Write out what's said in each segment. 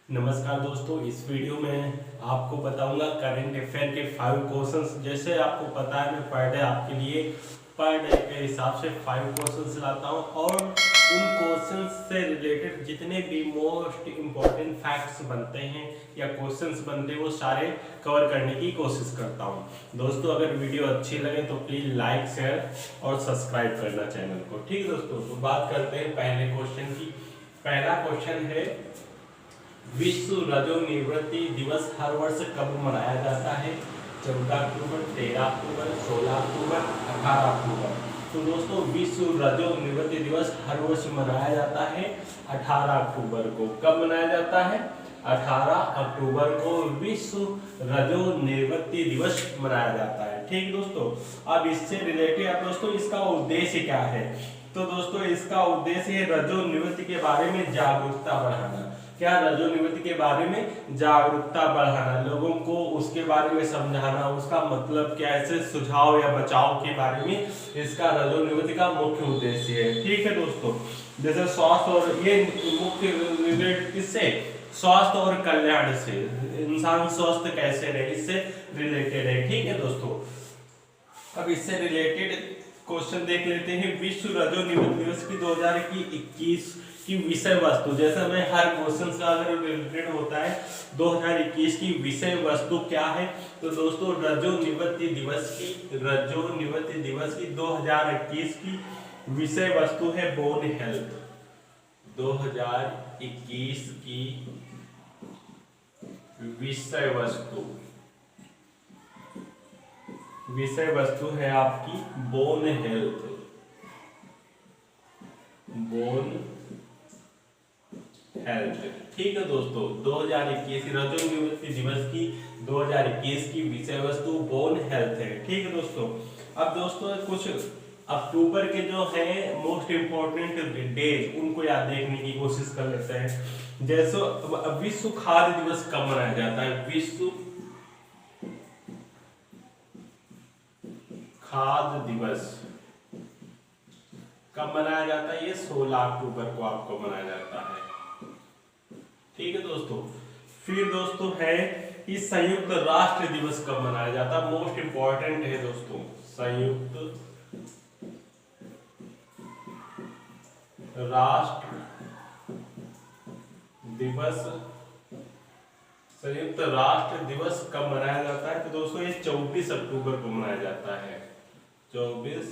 नमस्कार दोस्तों, इस वीडियो में आपको बताऊंगा करंट अफेयर के 5 क्वेश्चंस। जैसे आपको पता है, मैं पर डे आपके लिए पर डे के हिसाब से 5 क्वेश्चंस लाता हूं और उन क्वेश्चंस से रिलेटेड जितने भी मोस्ट इम्पोर्टेंट फैक्ट्स बनते हैं या क्वेश्चंस बनते हैं वो सारे कवर करने की कोशिश करता हूं। दोस्तों, अगर वीडियो अच्छी लगे तो प्लीज़ लाइक, शेयर और सब्सक्राइब करना चैनल को। ठीक है दोस्तों, तो बात करते हैं पहले क्वेश्चन की। पहला क्वेश्चन है, विश्व रजोनिवृत्ति दिवस हर वर्ष कब मनाया जाता है? 14 अक्टूबर, 13 अक्टूबर, 16 अक्टूबर, 18 अक्टूबर। तो दोस्तों, विश्व रजोनिवृत्ति दिवस हर वर्ष मनाया जाता है 18 अक्टूबर को। कब मनाया जाता है? 18 अक्टूबर को विश्व रजोनिवृत्ति दिवस मनाया जाता है। ठीक दोस्तों, अब इससे रिलेटेड अब दोस्तों इसका उद्देश्य क्या है? तो दोस्तों इसका उद्देश्य है रजोनिवृत्ति के बारे में जागरूकता बढ़ाना। क्या? रजोनिवृत्ति के बारे में जागरूकता बढ़ाना, लोगों को उसके बारे में समझाना, उसका मतलब क्या है, ऐसे सुझाव या बचाव के बारे में इसका रजोनिवृत्ति का मुख्य उद्देश्य है। ठीक है दोस्तों, जैसे स्वास्थ्य और ये मुख्य रिलेटेड किससे? स्वास्थ्य और कल्याण से, इंसान स्वस्थ कैसे रहे इससे रिलेटेड है। ठीक है दोस्तों, अब इससे रिलेटेड क्वेश्चन देख लेते हैं। विश्व रजोनिवृत्ति दिवस की 2021 की विषय वस्तु। जैसे मैं हर क्वेश्चन का अगर रिलेटेड होता है 2021 की विषय वस्तु क्या है, तो दोस्तों रजोनिवृत्ति दिवस की 2021 की विषय वस्तु है बोन हेल्थ। 2021 की विषय वस्तु है आपकी बोन हेल्थ। ठीक है दोस्तों, 2021 रजोनिवृत्ति दिवस की 2021 की विषय वस्तु बोन हेल्थ है। ठीक है दोस्तों, अब दोस्तों कुछ अक्टूबर के जो है मोस्ट इम्पोर्टेंट डेज उनको याद देखने की कोशिश कर लेते हैं। जैसे विश्व खाद्य दिवस कब मनाया जाता है? विश्व खाद्य दिवस कब मनाया जाता है? ये 16 अक्टूबर को आपको मनाया जाता है। ठीक है दोस्तों, फिर दोस्तों है कि संयुक्त राष्ट्र दिवस कब मनाया जाता है? मोस्ट इंपॉर्टेंट है दोस्तों, संयुक्त राष्ट्र दिवस कब मनाया जाता है? तो दोस्तों ये 24 अक्टूबर को मनाया जाता है। 24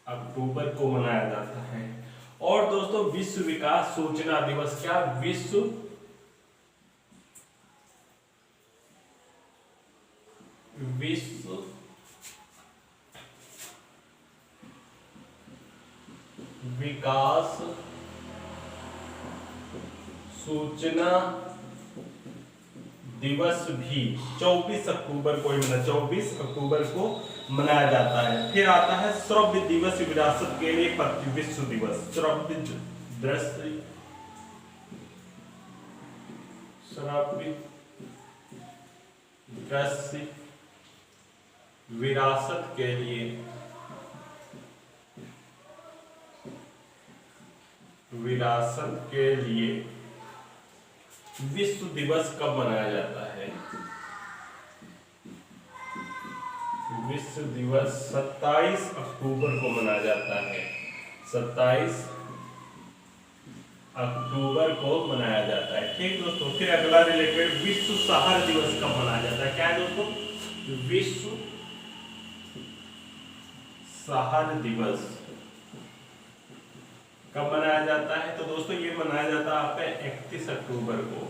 अक्टूबर को मनाया जाता है। और दोस्तों विश्व विकास सूचना दिवस, क्या? विश्व विकास सूचना दिवस भी 24 अक्टूबर को 24 अक्टूबर को मनाया जाता है। फिर आता है श्रव्य दिवस, विरासत के लिए विश्व दिवस। श्रव्य दृश्य विरासत के लिए विश्व दिवस कब मनाया जाता है? विश्व दिवस 27 अक्टूबर को मनाया जाता है। 27 अक्टूबर को मनाया जाता है। ठीक दोस्तों, फिर अगला रिलेटेड विश्व शहर दिवस कब मनाया जाता है? क्या है दोस्तों? विश्व शहर दिवस कब मनाया जाता है? तो दोस्तों ये मनाया जाता है आपका 31 अक्टूबर को।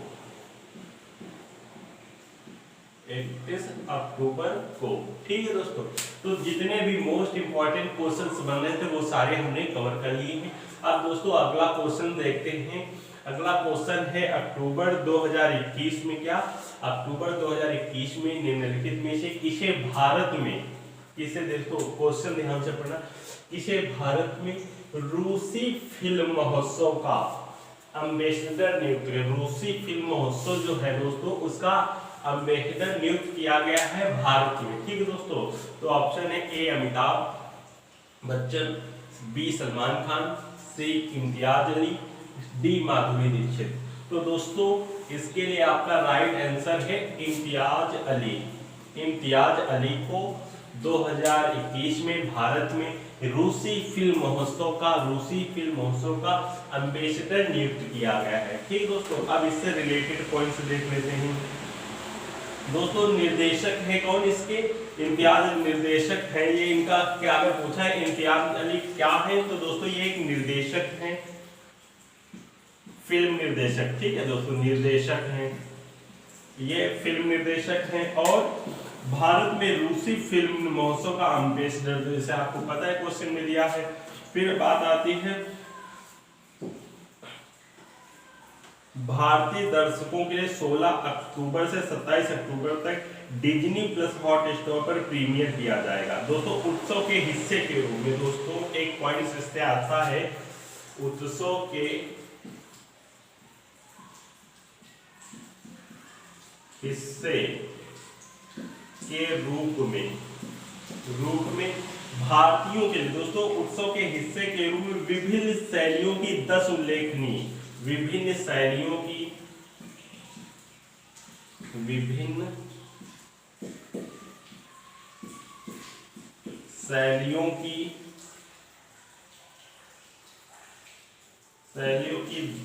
31 अक्टूबर को। ठीक है दोस्तों, तो जितने भी मोस्ट इंपॉर्टेंट क्वेश्चंस बन रहे थे वो सारे हमने कवर कर लिए हैं। अब दोस्तों अगला क्वेश्चन देखते हैं। अगला क्वेश्चन है अक्टूबर 2021 में, क्या? अक्टूबर 2021 में निम्नलिखित में से किसे भारत में, किसे दोस्तों क्वेश्चन ध्यान से पढ़ना, किसे भारत में रूसी फिल्म महोत्सव का एम्बेसडर नियुक्त किया? रूसी फिल्म महोत्सव जो है दोस्तों उसका एम्बेसडर नियुक्त किया गया है भारत में। ठीक है दोस्तों, तो ऑप्शन है ए अमिताभ बच्चन, बी सलमान खान, सी इम्तियाज अली, डी माधुरी दीक्षित। तो दोस्तों इसके लिए आपका राइट आंसर है इम्तियाज अली। इम्तियाज अली को 2021 में भारत में रूसी फिल्म महोत्सव का एम्बेसडर नियुक्त किया गया है। ठीक दोस्तों, अब इससे रिलेटेड पॉइंट्स देख लेते हैं। दोस्तों निर्देशक है कौन इसके? इम्तियाज निर्देशक है ये। इनका क्या अगर पूछा है इम्तियाज अली क्या है, तो दोस्तों ये एक निर्देशक है, फिल्म निर्देशक। ठीक है दोस्तों, निर्देशक हैं ये, फिल्म निर्देशक हैं और भारत में रूसी फिल्म महोत्सव का एम्बेसडर, जैसे आपको पता है क्वेश्चन में दिया है। फिर बात आती है भारतीय दर्शकों के लिए 16 अक्टूबर से 27 अक्टूबर तक डिज्नी प्लस हॉटस्टार पर प्रीमियर किया जाएगा। दोस्तों उत्सव के हिस्से के रूप में दोस्तों एक पॉइंट इससे आता है, उत्सव के हिस्से के रूप में भारतीयों के लिए दोस्तों उत्सव के हिस्से के रूप में विभिन्न शैलियों की 10 उल्लेखनीय विभिन्न शैलियों की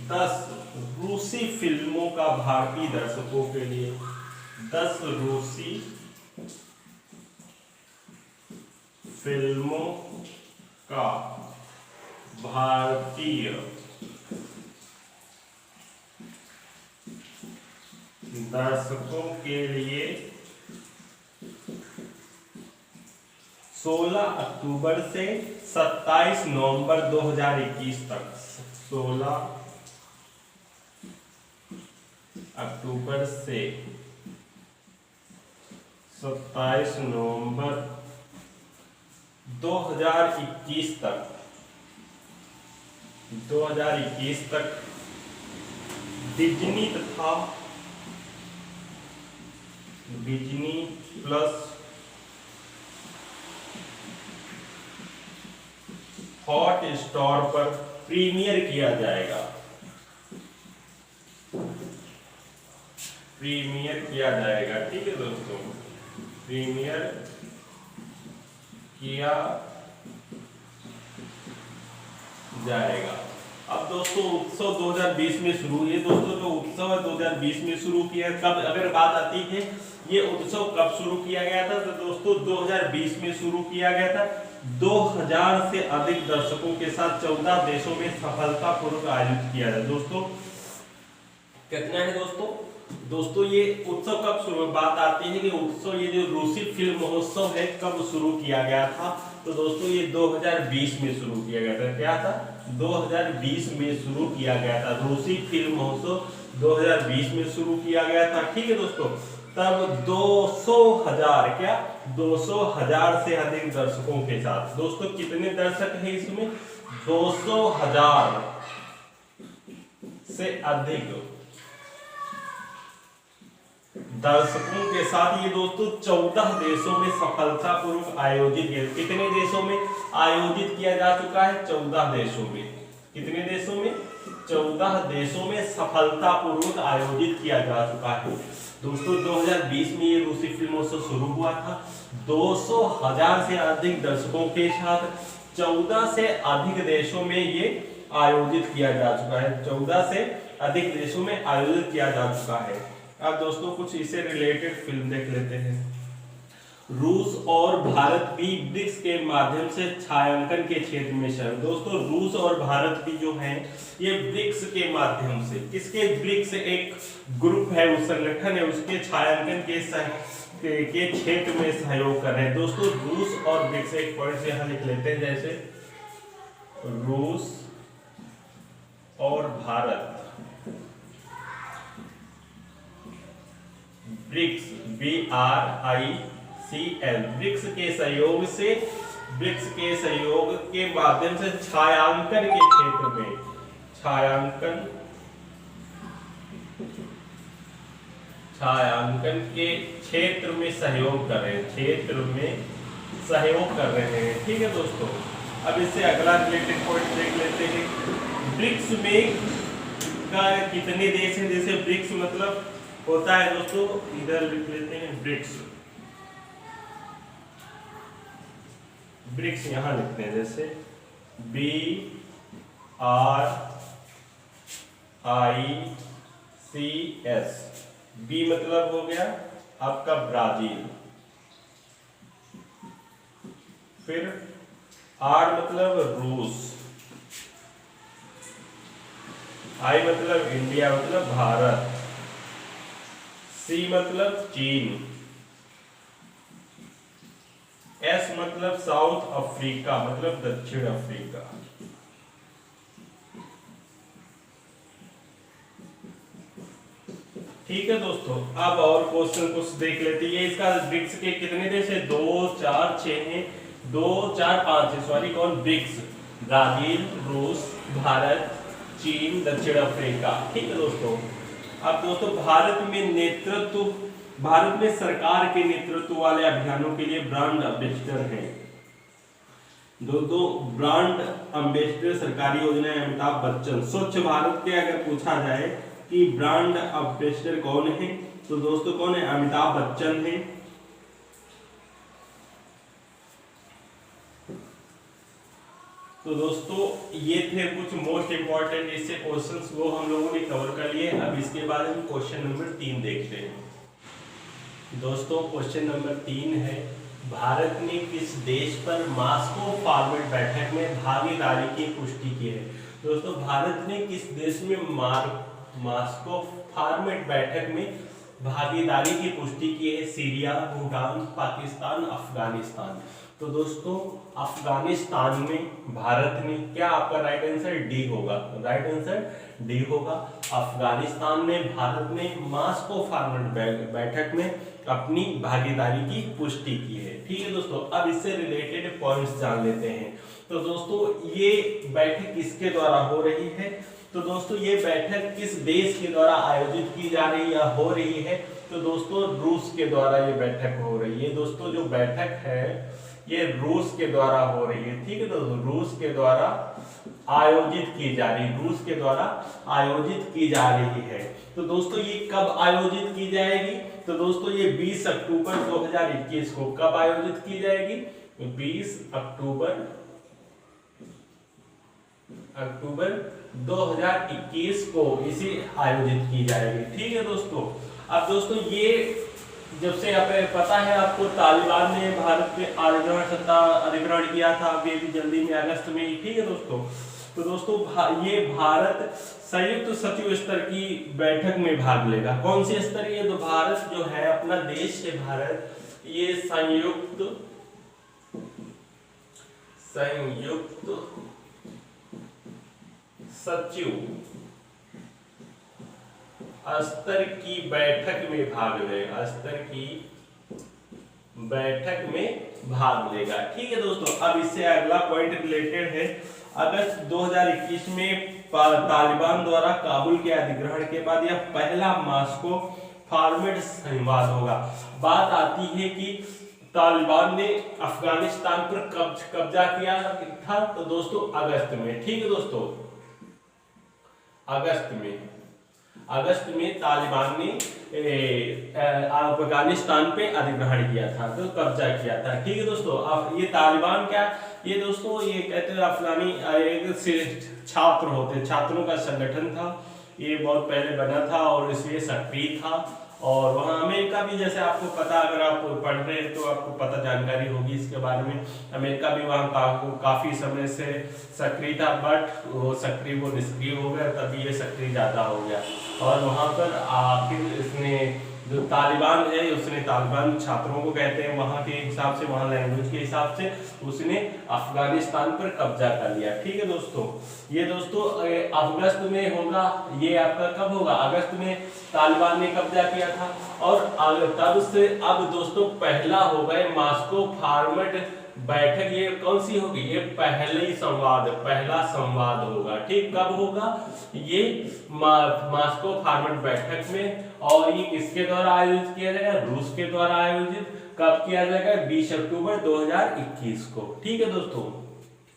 10 रूसी फिल्मों का भारतीय दर्शकों के लिए 10 रूसी फिल्मों का भारतीय दर्शकों के लिए 16 अक्टूबर से 27 नवंबर 2021 तक, 16 अक्टूबर से 27 नवंबर 2021 तक डिज्नी प्लस हॉटस्टार पर प्रीमियर किया जाएगा। ठीक है दोस्तों, प्रीमियर किया जाएगा। अब दोस्तों उत्सव 2020 में शुरू हुई है। दोस्तों जो उत्सव है 2020 में शुरू किया। कब अगर बात आती है ये उत्सव कब शुरू किया गया था, तो दोस्तों 2020 में शुरू किया गया था। 2000 से अधिक दर्शकों के साथ 14 देशों में सफलतापूर्वक आयोजित किया गया। दोस्तों कितना है दोस्तों ये उत्सव कब शुरू, बात आती है कि उत्सव ये जो रूसी फिल्म महोत्सव है कब शुरू किया गया था, तो दोस्तों ये 2020 में शुरू किया गया था। क्या था? 2020 में शुरू किया गया था। रूसी फिल्म महोत्सव 2020 में शुरू किया गया था। ठीक है दोस्तों, तब 200,000 से अधिक दर्शकों के साथ। दोस्तों कितने दर्शक हैं इसमें? 200,000 से अधिक दर्शकों के साथ ये दोस्तों 14 देशों में सफलतापूर्वक आयोजित किया। कितने देशों में आयोजित किया जा चुका है? 14 देशों में। कितने देशों में? 14 देशों में सफलतापूर्वक आयोजित किया जा चुका है। दोस्तों 2020 में ये रूसी फिल्म महोत्सव शुरू हुआ था। 200,000 से अधिक दर्शकों के साथ 14 से अधिक देशों में ये आयोजित किया जा चुका है। 14 से अधिक देशों में आयोजित किया जा चुका है। अब दोस्तों कुछ इससे रिलेटेड फिल्म देख लेते हैं। रूस और भारत भी ब्रिक्स के माध्यम से छायांकन के क्षेत्र में शामिल। दोस्तों रूस और भारत भी जो है ये ब्रिक्स के माध्यम से, किसके? ब्रिक्स एक ग्रुप है, उस संगठन है, उसके छायांकन के क्षेत्र में सहयोग कर रहे हैं। दोस्तों रूस और ब्रिक्स, एक पॉइंट से यहाँ लिख लेते हैं, जैसे रूस और भारत, ब्रिक्स BRICS, ब्रिक्स के सहयोग के माध्यम से छायांकन के क्षेत्र में, छायांकन के क्षेत्र में सहयोग कर रहे हैं। ठीक है दोस्तों, अब इससे अगला रिलेटेड पॉइंट देख लेते हैं। ब्रिक्स में का कितने देश हैं, जैसे ब्रिक्स मतलब होता है दोस्तों, इधर लिख लेते हैं ब्रिक्स, ब्रिक्स यहां लिखते हैं, जैसे BRICS, बी मतलब हो गया आपका ब्राजील, फिर आर मतलब रूस, आई मतलब इंडिया मतलब भारत, सी मतलब चीन, एस मतलब साउथ अफ्रीका मतलब दक्षिण अफ्रीका। ठीक है दोस्तों, अब और क्वेश्चन कुछ देख लेते हैं। इसका ब्रिक्स के कितने देश है, 2 4 6 हैं, 2 4 5 है, सॉरी कौन, ब्रिक्स, ब्राजील, रूस, भारत, चीन, दक्षिण अफ्रीका। ठीक है दोस्तों, अब दोस्तों भारत में सरकार के नेतृत्व वाले अभियानों के लिए ब्रांड एम्बेसडर हैं। दो ब्रांड एम्बेसडर सरकारी योजना है, अमिताभ बच्चन। स्वच्छ भारत के अगर पूछा जाए कि ब्रांड एम्बेसडर कौन है, तो दोस्तों कौन है, अमिताभ बच्चन है। तो दोस्तों ये थे कुछ मोस्ट इंपॉर्टेंट इससे क्वेश्चंस, वो हम लोगों ने कवर कर लिए। अब इसके बाद हम क्वेश्चन नंबर 3 देखते हैं। दोस्तों क्वेश्चन नंबर 3 है, भारत ने किस देश पर मास्को फॉरवर्ड बैठक में भागीदारी की पुष्टि की है। दोस्तों भारत ने किस देश में मास्को फॉरवर्ड बैठक में भागीदारी की पुष्टि की है, सीरिया, भूटान, पाकिस्तान, अफगानिस्तान। तो दोस्तों अफगानिस्तान में भारत ने, क्या आपका राइट आंसर डी होगा, राइट आंसर डी होगा। अफगानिस्तान में भारत ने मास्को फॉरवर्ड बैठक में अपनी भागीदारी की पुष्टि की है। ठीक है दोस्तों, अब इससे रिलेटेड पॉइंट्स जान लेते हैं। तो दोस्तों ये बैठक किसके द्वारा हो रही है, तो दोस्तों ये बैठक किस देश के द्वारा आयोजित की जा रही या हो रही है, तो दोस्तों रूस के द्वारा ये बैठक हो रही है। दोस्तों जो बैठक है ये रूस के द्वारा हो रही है। ठीक है दोस्तों, रूस के द्वारा आयोजित की जा रही, रूस के द्वारा आयोजित की जा रही है। तो दोस्तों ये कब आयोजित की जाएगी, तो दोस्तों ये 20 अक्टूबर 2021 को कब आयोजित की जाएगी, 20 अक्टूबर 2021 को इसे आयोजित की जाएगी। ठीक है दोस्तों, अब दोस्तों ये जब से पता है आपको, तालिबान ने भारत में अधिग्रहण किया था, अभी भी जल्दी में अगस्त में ही। ठीक है दोस्तों, तो दोस्तों ये भारत संयुक्त सचिव स्तर की बैठक में भाग लेगा। कौन सी स्तर, ये तो भारत जो है अपना देश है भारत, ये संयुक्त सचिव स्तर की बैठक में भाग लेगा, स्तर की बैठक में भाग लेगा। ठीक है दोस्तों, अब इससे अगला पॉइंट रिलेटेड है, अगस्त 2021 में तालिबान द्वारा काबुल के अधिग्रहण के बाद यह पहला मास्को फॉरवर्ड संवाद होगा। बात आती है कि तालिबान ने अफगानिस्तान पर कब्जा किया था, तो दोस्तों अगस्त में। ठीक है दोस्तों, अगस्त में तालिबान ने अफगानिस्तान पे अधिग्रहण किया था, तो कब्जा किया था। ठीक है दोस्तों, अब ये तालिबान क्या, ये दोस्तों ये कहते हैं अफगानी एक छात्र होते, छात्रों का संगठन था, ये बहुत पहले बना था और इसलिए सक्रिय था। और वहाँ अमेरिका भी, जैसे आपको पता, अगर आप पढ़ रहे हैं तो आपको पता जानकारी होगी इसके बारे में, अमेरिका भी वहाँ काफी समय से सक्रिय था, बट वो निष्क्रिय हो गया, तभी ये सक्रिय ज्यादा हो गया। और वहाँ पर आखिर इसने जो तालिबान है, उसने, तालिबान छात्रों को कहते हैं वहाँ के हिसाब से, वहाँ लैंग्वेज के हिसाब से, उसने अफगानिस्तान पर कब्जा कर लिया। ठीक है दोस्तों, ये दोस्तों अगस्त में होगा, ये आपका कब होगा, अगस्त में तालिबान ने कब्जा किया था। और तब से अब दोस्तों पहला होगा मास्को फॉरवर्ड बैठक, ये कौन सी होगी, ये पहला संवाद होगा। ठीक, कब होगा, ये मास्को फॉरवर्ड बैठक में, और ये किसके द्वारा आयोजित किया जाएगा, रूस के द्वारा आयोजित कब किया जाएगा, 20 अक्टूबर 2021 को। ठीक है दोस्तों,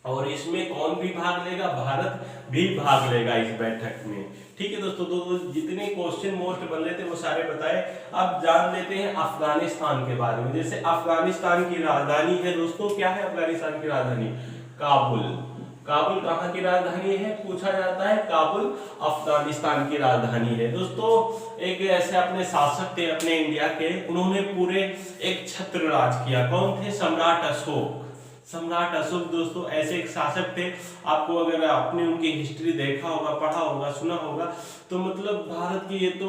और इसमें कौन भी भाग लेगा, भारत भी भाग लेगा इस बैठक में। ठीक है दोस्तों, तो जितने क्वेश्चन मोस्ट बन रहे थे वो सारे बताए। अब जान लेते हैं अफगानिस्तान के बारे में। जैसे अफगानिस्तान की राजधानी है दोस्तों, क्या है अफगानिस्तान की राजधानी? काबुल। काबुल कहाँ की राजधानी है पूछा जाता है? काबुल अफगानिस्तान की राजधानी है दोस्तों। एक ऐसे अपने शासक थे अपने इंडिया के, उन्होंने पूरे एक छत्र राज किया। कौन थे? सम्राट अशोक। सम्राट अशोक दोस्तों ऐसे एक शासक थे। आपको अगर आपने उनकी हिस्ट्री देखा होगा, पढ़ा होगा, सुना होगा, तो मतलब भारत की ये तो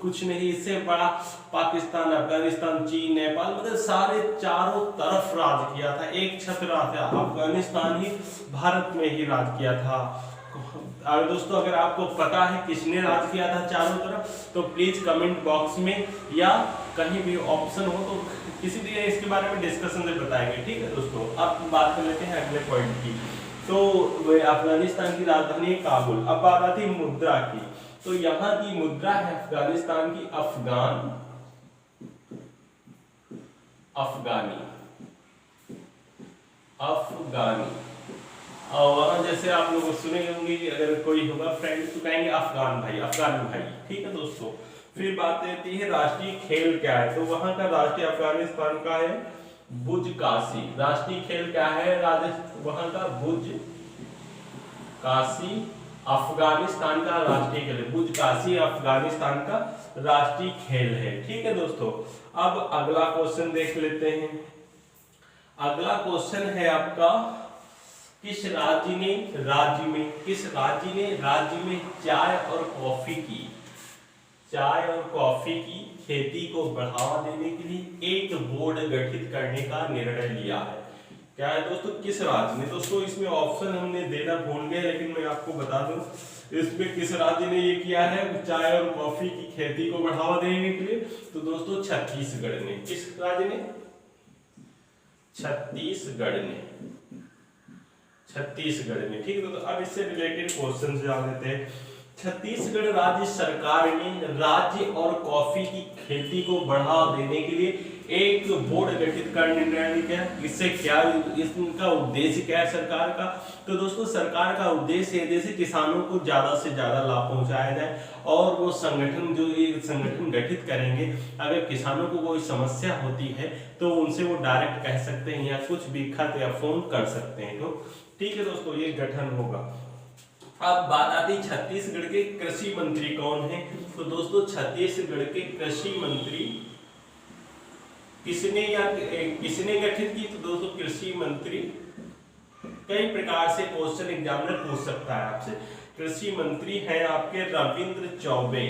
कुछ नहीं, इससे बड़ा पाकिस्तान, अफगानिस्तान, चीन, नेपाल, मतलब सारे चारों तरफ राज किया था। एक छत्र राज था, अफगानिस्तान ही भारत में ही राज किया था। और दोस्तों अगर आपको पता है किसने राज किया था चारों तरफ, तो प्लीज कमेंट बॉक्स में या कहीं भी ऑप्शन हो तो किसी भी इसके बारे में डिस्कशन से बताएंगे। ठीक है दोस्तों, अब बात कर लेते हैं अगले पॉइंट की। तो अफगानिस्तान की राजधानी काबुल। अब बात आती है मुद्रा की। तो यहाँ की मुद्रा है अफगानिस्तान की अफगानी। और वहां जैसे आप लोग सुने होंगे कि अगर कोई होगा फ्रेंड तो कहेंगे अफगान भाई, अफगान भाई। ठीक है दोस्तों, फिर बात आती है राष्ट्रीय खेल क्या है। तो वहां का राष्ट्रीय अफगानिस्तान का है बुजकाशी। राष्ट्रीय खेल क्या है वहां का? बुजकाशी अफगानिस्तान का राष्ट्रीय खेल है। बुजकाशी अफगानिस्तान का राष्ट्रीय खेल है। ठीक है दोस्तों, अब अगला क्वेश्चन देख लेते हैं। अगला क्वेश्चन है आपका, किस राज्य ने राज्य में चाय और कॉफी की खेती को बढ़ावा देने के लिए एक बोर्ड गठित करने का निर्णय लिया है? क्या है दोस्तों? किस राज्य ने? दोस्तों इसमें ऑप्शन हमने देना भूल गए, लेकिन मैं आपको बता दूं इसमें किस राज्य ने ये किया है चाय और कॉफी की खेती को बढ़ावा देने के लिए। तो दोस्तों छत्तीसगढ़ ने। किस राज्य ने? छत्तीसगढ़ में। ठीक है, तो अब इससे रिलेटेड क्वेश्चन जान लेते हैं। छत्तीसगढ़ राज्य सरकार ने राज्य और कॉफी की खेती को बढ़ावा देने के लिए एक बोर्ड गठित करने का निर्णय किया। इससे क्या, इसका उद्देश्य क्या है सरकार का? तो दोस्तों सरकार का उद्देश्य है जैसे किसानों को ज्यादा से ज्यादा लाभ पहुंचाया जाए, और वो संगठन जो ये संगठन गठित करेंगे, अगर किसानों को कोई समस्या होती है तो उनसे वो डायरेक्ट कह सकते हैं या कुछ भी खत या फोन कर सकते हैं। तो ठीक है दोस्तों, ये गठन होगा। अब बात आती है छत्तीसगढ़ के कृषि मंत्री कौन है। तो दोस्तों छत्तीसगढ़ के कृषि मंत्री किसने गठित की? तो दोस्तों कृषि मंत्री, कई प्रकार से क्वेश्चन एग्जामिनर पूछ सकता है आपसे। कृषि मंत्री हैं आपके रविंद्र चौबे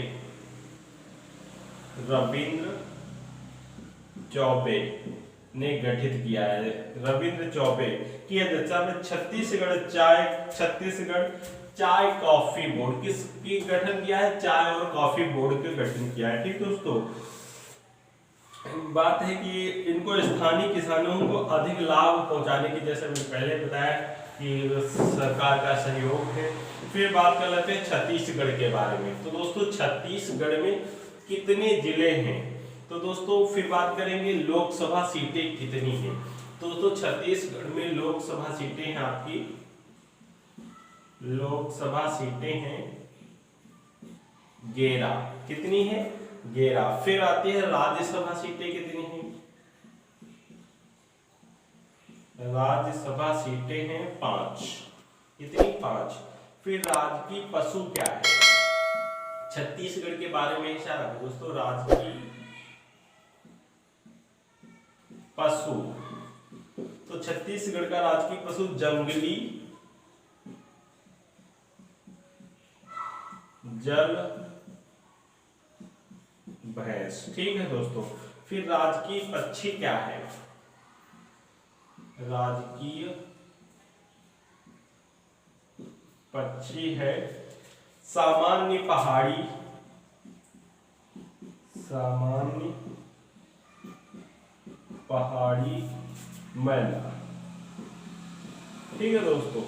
ने गठित किया है। रविंद्र चौबे की अध्यक्षता में छत्तीसगढ़ चाय कॉफी बोर्ड किसकी गठन किया है? चाय और कॉफी बोर्ड के गठन किया है। ठीक दोस्तों, बात है कि इनको स्थानीय किसानों को अधिक लाभ पहुंचाने की, जैसे मैंने पहले बताया कि सरकार का सहयोग है। फिर बात कर लेते हैं छत्तीसगढ़ के बारे में। तो दोस्तों छत्तीसगढ़ में कितने जिले हैं? तो दोस्तों फिर बात करेंगे लोकसभा सीटें कितनी हैं। तो दोस्तों छत्तीसगढ़ में लोकसभा सीटें हैं आपकी, लोकसभा सीटें हैं 11। कितनी है? 11। फिर आती है राज्यसभा सीटें कितनी हैं? राज्यसभा सीटें हैं 5। कितनी? 5। फिर राजकीय पशु क्या है? छत्तीसगढ़ के बारे में इशारा है दोस्तों, राजकीय पशु। तो छत्तीसगढ़ का राजकीय पशु जंगली जल भैंस। ठीक है दोस्तों, फिर राजकीय पक्षी क्या है? राजकीय पक्षी है सामान्य पहाड़ी मैना। ठीक है दोस्तों,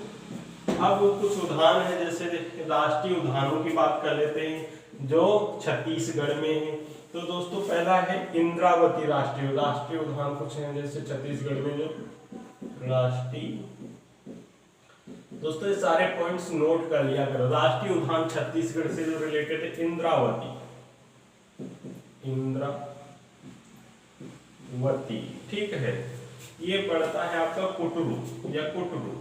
अब कुछ उद्यान है, जैसे राष्ट्रीय उद्यानों की बात कर लेते हैं जो छत्तीसगढ़ में है। तो दोस्तों पहला है इंद्रावती राष्ट्रीय उद्यान कुछ है, जैसे छत्तीसगढ़ में जो राष्ट्रीय दोस्तों ये सारे पॉइंट्स नोट कर लिया करो। राष्ट्रीय उद्यान छत्तीसगढ़ से जो रिलेटेड है इंद्रावती, इंद्रावती, ठीक है। ये पड़ता है आपका कुटरू या कुटरू,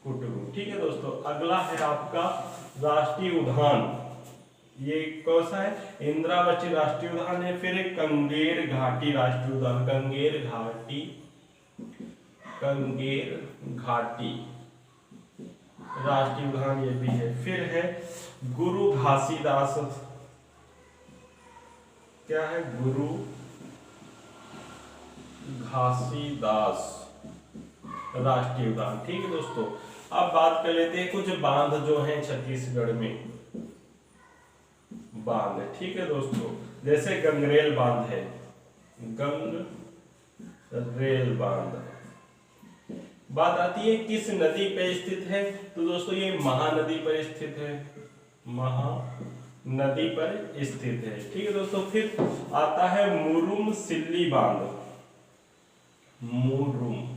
कुटरू, ठीक है दोस्तों। अगला है आपका राष्ट्रीय उद्यान, ये कौन सा है? इंद्रावती राष्ट्रीय उद्यान है। फिर एक कंगेर घाटी राष्ट्रीय उद्यान, कंगेर घाटी, कंगेर घाटी राष्ट्रीय उद्यान ये भी है। फिर है गुरु घासीदास, क्या है? गुरु घासीदास राष्ट्रीय उद्यान, ठीक है दोस्तों। अब बात कर लेते हैं कुछ बांध जो हैं छत्तीसगढ़ में, बांध, ठीक है दोस्तों। जैसे गंगरेल बांध है, गंगरेल बांध। बात आती है किस नदी पर स्थित है? तो दोस्तों ये महानदी पर स्थित है, महानदी पर स्थित है, ठीक है दोस्तों। फिर आता है मुरुम सिल्ली बांध, मुरुम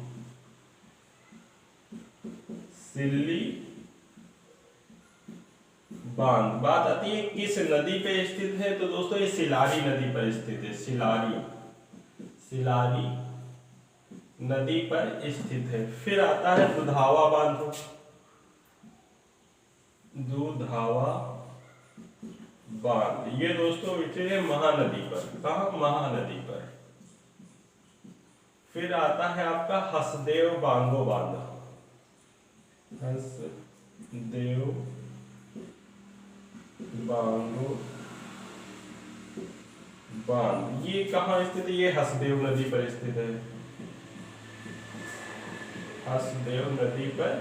सिल्ली बांध। बात आती है किस नदी पे स्थित है? तो दोस्तों ये सिलारी नदी पर स्थित है, सिलारी, सिलारी नदी पर स्थित है। फिर आता है दुधावा बांध, दुधावा बांध, ये दोस्तों स्थित है महानदी पर, कहाँ? महानदी पर। फिर आता है आपका हसदेव बांधो बांध, हसदेव बांधो बांध, ये कहाँ स्थित है? ये हसदेव नदी पर स्थित है, हसदेव नदी पर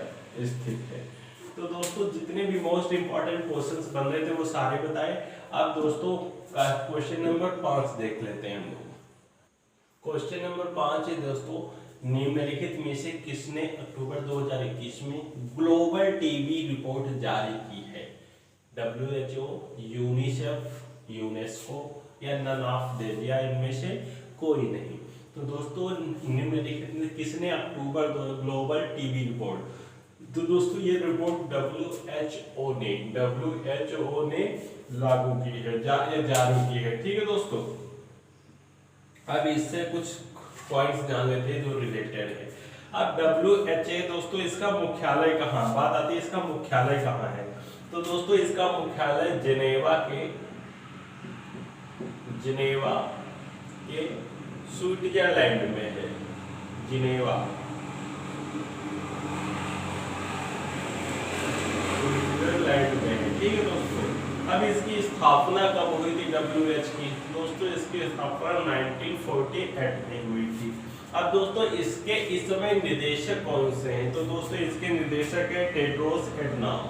स्थित है। तो दोस्तों जितने भी मोस्ट इंपॉर्टेंट क्वेश्चंस बन रहे थे वो सारे बताए। अब दोस्तों क्वेश्चन नंबर 5 देख लेते हैं हम लोग। क्वेश्चन नंबर 5 है दोस्तों, निम्नलिखित में से किसने अक्टूबर 2021 में ग्लोबल टीबी रिपोर्ट जारी की है? WHO, यूनिसेफ, यूनेस्को या नन ऑफ देम, या इनमें से कोई नहीं। तो दोस्तों निम्नलिखित में किसने अक्टूबर ग्लोबल टीबी रिपोर्ट, तो दोस्तों ये रिपोर्ट WHO ने लागू की है, जारी की है, ठीक है दोस्तों। अब इससे कुछ पॉइंट्स जान लेते हैं जो रिलेटेड है। अब WHO दोस्तों इसका मुख्यालय कहाँ? बात आती है इसका मुख्यालय कहाँ है? तो दोस्तों इसका मुख्यालय जिनेवा के स्विट्जरलैंड में है, जिनेवा, स्विट्जरलैंड में है, ठीक है दोस्तों। अब इसकी स्थापना कब हुई थी WHO की? दोस्तों इसकी स्थापना 1948 में हुई थी। अब दोस्तों इसके इस समय निदेशक कौन से हैं? तो दोस्तों इसके निदेशक है टेड्रोस एडनॉम,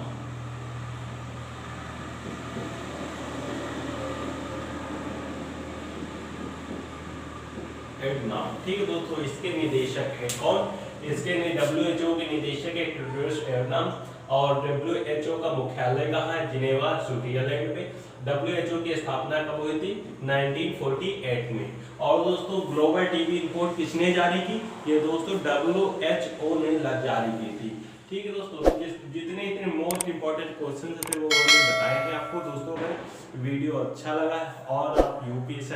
ठीक है दोस्तों। इसके निदेशक है कौन? इसके WHO के निदेशक है टेड्रोस एडनॉम। और WHO का मुख्यालय कहाँ है? जिनेवा, स्विट्जरलैंड में। WHO की स्थापना कब हुई थी? 1948 में। और दोस्तों ग्लोबल टीबी रिपोर्ट किसने जारी की? ये दोस्तों WHO ने जारी की थी, ठीक है दोस्तों। जितने इतने मोस्ट इंपॉर्टेंट क्वेश्चन थे वो मैंने बताए हैं आपको। दोस्तों अगर वीडियो अच्छा लगा और आप UPSC,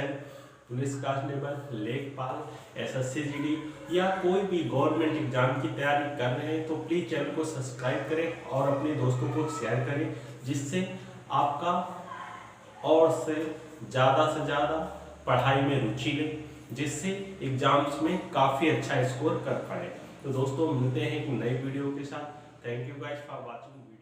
पुलिस कांस्टेबल, लेखपाल, SSC GD या कोई भी गवर्नमेंट एग्जाम की तैयारी कर रहे हैं तो प्लीज़ चैनल को सब्सक्राइब करें और अपने दोस्तों को शेयर करें, जिससे आपका और से ज़्यादा पढ़ाई में रुचि ले, जिससे एग्जाम्स में काफ़ी अच्छा स्कोर कर पाए। तो दोस्तों मिलते हैं एक नई वीडियो के साथ। Thank you guys for watching.